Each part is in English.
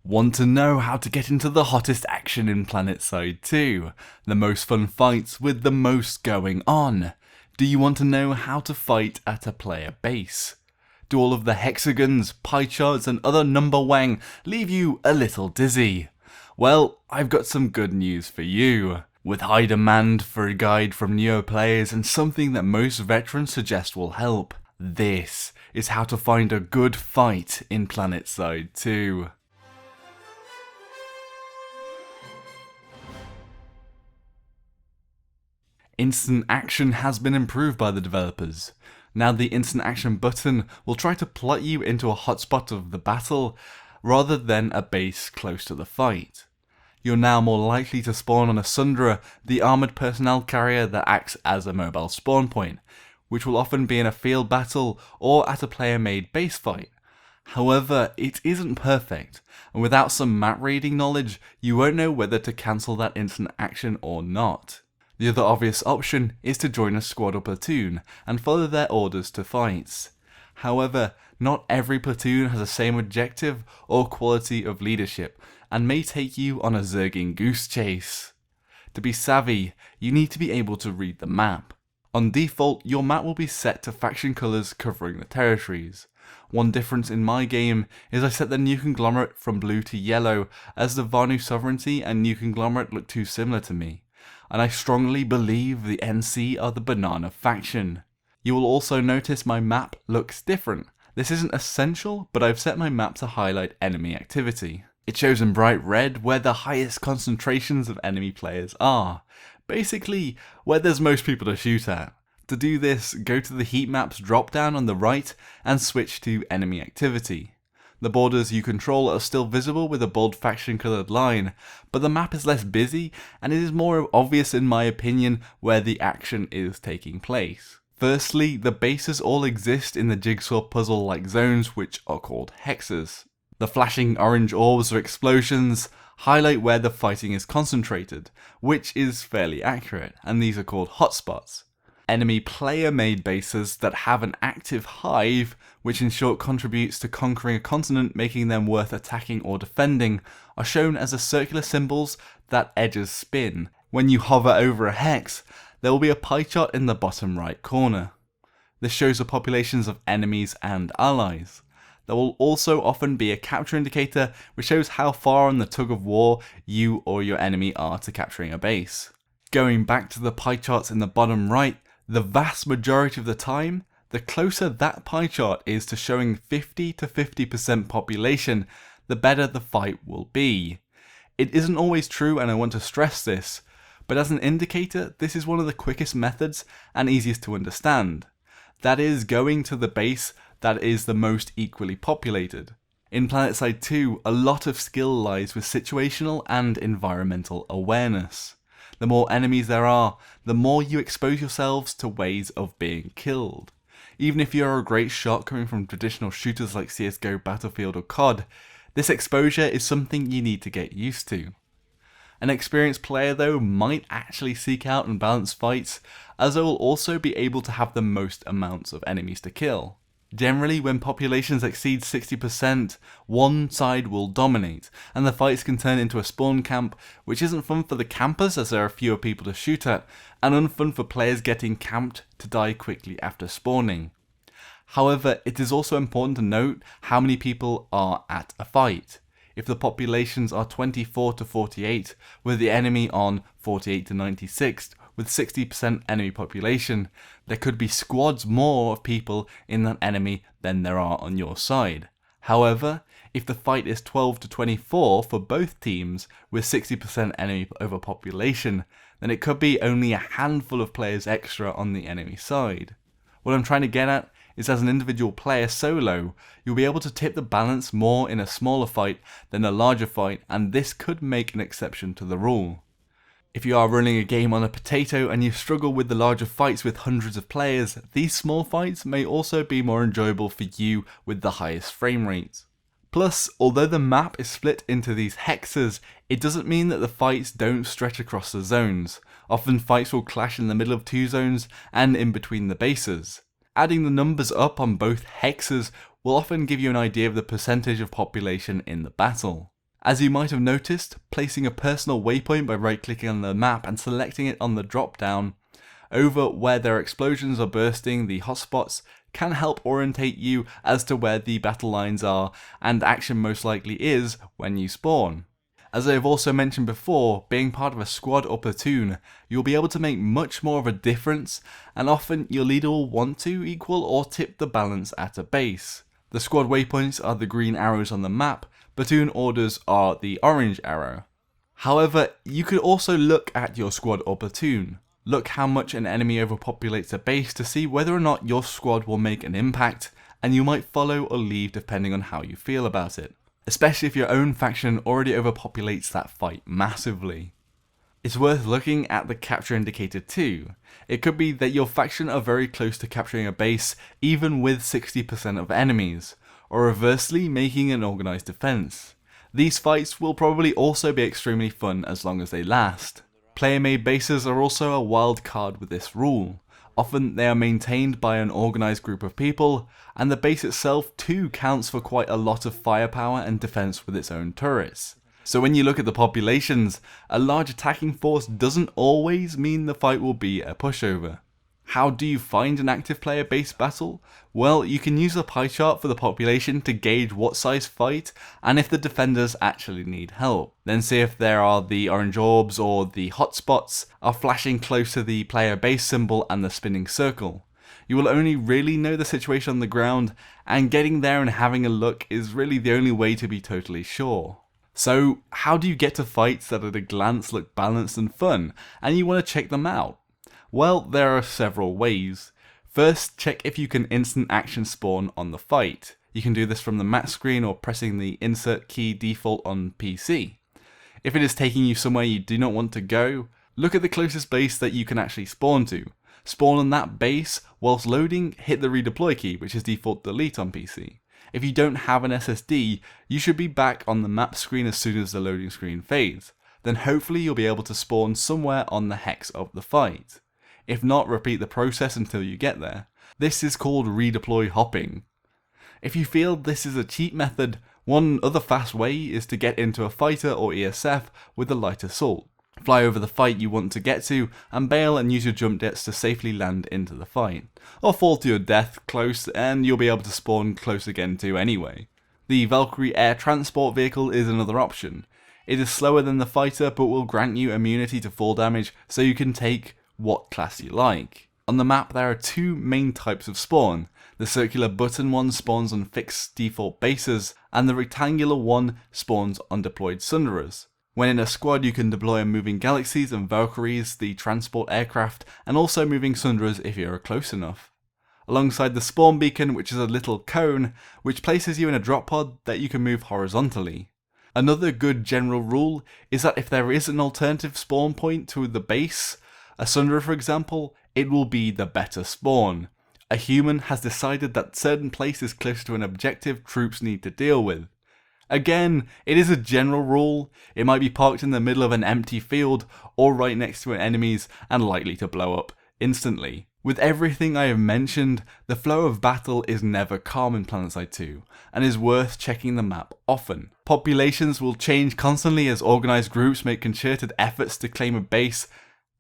Want to know how to get into the hottest action in Planetside 2? The most fun fights with the most going on? Do you want to know how to fight at a player base? Do all of the hexagons, pie charts and other number wang leave you a little dizzy? Well, I've got some good news for you. With high demand for a guide from neo players and something that most veterans suggest will help, this is how to find a good fight in Planetside 2. Instant action has been improved by the developers. Now the instant action button will try to plot you into a hotspot of the battle rather than a base close to the fight. You're now more likely to spawn on a Sundra, the armoured personnel carrier that acts as a mobile spawn point, which will often be in a field battle or at a player-made base fight. However, it isn't perfect, and without some map reading knowledge, you won't know whether to cancel that instant action or not. The other obvious option is to join a squad or platoon and follow their orders to fights. However, not every platoon has the same objective or quality of leadership and may take you on a zerging goose chase. To be savvy, you need to be able to read the map. On default, your map will be set to faction colours covering the territories. One difference in my game is I set the New Conglomerate from blue to yellow, as the Vanu Sovereignty and New Conglomerate look too similar to me, and I strongly believe the NC are the banana faction. You will also notice my map looks different. This isn't essential, but I've set my map to highlight enemy activity. It shows in bright red where the highest concentrations of enemy players are. Basically, where there's most people to shoot at. To do this, go to the heat maps drop down on the right and switch to enemy activity. The borders you control are still visible with a bold faction coloured line, but the map is less busy and it is more obvious in my opinion where the action is taking place. Firstly, the bases all exist in the jigsaw puzzle like zones which are called hexes. The flashing orange orbs or explosions highlight where the fighting is concentrated, which is fairly accurate, and these are called hotspots. Enemy player-made bases that have an active hive, which in short contributes to conquering a continent, making them worth attacking or defending, are shown as the circular symbols that edges spin. When you hover over a hex, there will be a pie chart in the bottom right corner. This shows the populations of enemies and allies. There will also often be a capture indicator which shows how far on the tug of war you or your enemy are to capturing a base. Going back to the pie charts in the bottom right, the vast majority of the time, the closer that pie chart is to showing 50 to 50% population, the better the fight will be. It isn't always true, and I want to stress this, but as an indicator, this is one of the quickest methods and easiest to understand. That is, going to the base that is the most equally populated. In Planetside 2, a lot of skill lies with situational and environmental awareness. The more enemies there are, the more you expose yourselves to ways of being killed. Even if you're a great shot coming from traditional shooters like CSGO, Battlefield or COD, this exposure is something you need to get used to. An experienced player though might actually seek out and balance fights, as they will also be able to have the most amounts of enemies to kill. Generally, when populations exceed 60%, one side will dominate, and the fights can turn into a spawn camp, which isn't fun for the campers as there are fewer people to shoot at, and unfun for players getting camped to die quickly after spawning. However, it is also important to note how many people are at a fight. If the populations are 24 to 48, with the enemy on 48 to 96, with 60% enemy population, there could be squads more of people in that enemy than there are on your side. However, if the fight is 12 to 24 for both teams with 60% enemy overpopulation, then it could be only a handful of players extra on the enemy side. What I'm trying to get at is as an individual player solo, you'll be able to tip the balance more in a smaller fight than a larger fight, and this could make an exception to the rule. If you are running a game on a potato and you struggle with the larger fights with hundreds of players, these small fights may also be more enjoyable for you with the highest frame rates. Plus, although the map is split into these hexes, it doesn't mean that the fights don't stretch across the zones. Often fights will clash in the middle of two zones and in between the bases. Adding the numbers up on both hexes will often give you an idea of the percentage of population in the battle. As you might have noticed, placing a personal waypoint by right-clicking on the map and selecting it on the drop-down over where their explosions are bursting, the hotspots, can help orientate you as to where the battle lines are and action most likely is when you spawn. As I have also mentioned before, being part of a squad or platoon, you'll be able to make much more of a difference, and often your leader will want to equal or tip the balance at a base. The squad waypoints are the green arrows on the map, platoon orders are the orange arrow. However, you could also look at your squad or platoon. Look how much an enemy overpopulates a base to see whether or not your squad will make an impact, and you might follow or leave depending on how you feel about it. Especially if your own faction already overpopulates that fight massively. It's worth looking at the capture indicator too. It could be that your faction are very close to capturing a base even with 60% of enemies, or reversely making an organised defence. These fights will probably also be extremely fun as long as they last. Player-made bases are also a wild card with this rule. Often they are maintained by an organised group of people, and the base itself too counts for quite a lot of firepower and defence with its own turrets. So when you look at the populations, a large attacking force doesn't always mean the fight will be a pushover. How do you find an active player base battle? Well, you can use a pie chart for the population to gauge what size fight and if the defenders actually need help. Then see if there are the orange orbs or the hotspots are flashing close to the player base symbol and the spinning circle. You will only really know the situation on the ground, and getting there and having a look is really the only way to be totally sure. So how do you get to fights that at a glance look balanced and fun, and you want to check them out? Well, there are several ways. First, check if you can instant action spawn on the fight. You can do this from the map screen or pressing the insert key default on PC. If it is taking you somewhere you do not want to go, look at the closest base that you can actually spawn to. Spawn on that base, whilst loading, hit the redeploy key, which is default delete on PC. If you don't have an SSD, you should be back on the map screen as soon as the loading screen fades. Then hopefully you'll be able to spawn somewhere on the hex of the fight. If not, repeat the process until you get there. This is called redeploy hopping. If you feel this is a cheap method, one other fast way is to get into a fighter or ESF with a light assault. Fly over the fight you want to get to and bail and use your jump jets to safely land into the fight. Or fall to your death close and you'll be able to spawn close again too anyway. The Valkyrie air transport vehicle is another option. It is slower than the fighter but will grant you immunity to fall damage so you can take what class you like. On the map there are two main types of spawn. The circular button one spawns on fixed default bases, and the rectangular one spawns on deployed Sunderers. When in a squad you can deploy moving galaxies and Valkyries, the transport aircraft, and also moving Sunderers if you are close enough. Alongside the spawn beacon, which is a little cone, which places you in a drop pod that you can move horizontally. Another good general rule is that if there is an alternative spawn point to the base, a Sunderer for example, it will be the better spawn. A human has decided that certain place is closer to an objective troops need to deal with. Again, it is a general rule. It might be parked in the middle of an empty field or right next to enemies and likely to blow up instantly. With everything I have mentioned, the flow of battle is never calm in Planetside 2 and is worth checking the map often. Populations will change constantly as organised groups make concerted efforts to claim a base,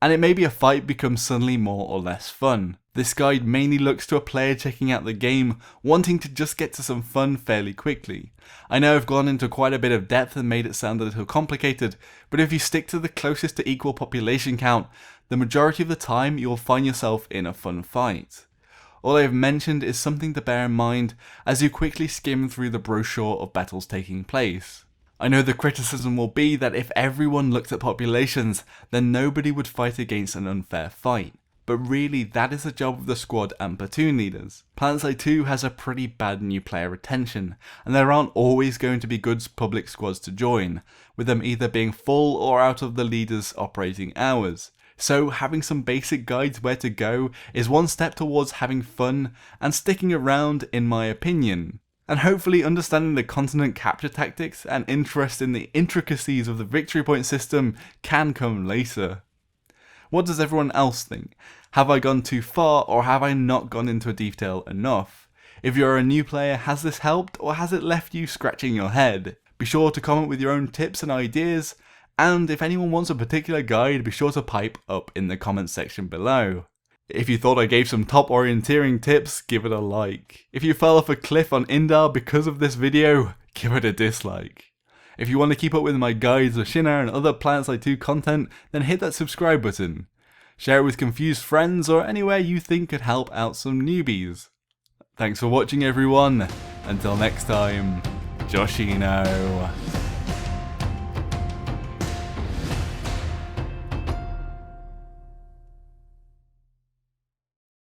and it may be a fight becomes suddenly more or less fun. This guide mainly looks to a player checking out the game, wanting to just get to some fun fairly quickly. I know I've gone into quite a bit of depth and made it sound a little complicated, but if you stick to the closest to equal population count, the majority of the time you'll find yourself in a fun fight. All I have mentioned is something to bear in mind as you quickly skim through the brochure of battles taking place. I know the criticism will be that if everyone looked at populations, then nobody would fight against an unfair fight. But really, that is the job of the squad and platoon leaders. Planetside 2 has a pretty bad new player retention, and there aren't always going to be good public squads to join, with them either being full or out of the leaders' operating hours. So having some basic guides where to go is one step towards having fun and sticking around, in my opinion. And hopefully understanding the continent capture tactics and interest in the intricacies of the victory point system can come later. What does everyone else think? Have I gone too far, or have I not gone into detail enough? If you're a new player, has this helped, or has it left you scratching your head? Be Be sure to comment with your own tips and ideas, and if anyone wants a particular guide, be sure to pipe up in the comments section below. If you thought I gave some top orienteering tips, give it a like. If you fell off a cliff on Indar because of this video, give it a dislike. If you want to keep up with my guides, Joshino, and other Planetside 2 content, then hit that subscribe button. Share it with confused friends or anywhere you think could help out some newbies. Thanks for watching everyone. Until next time, Joshino.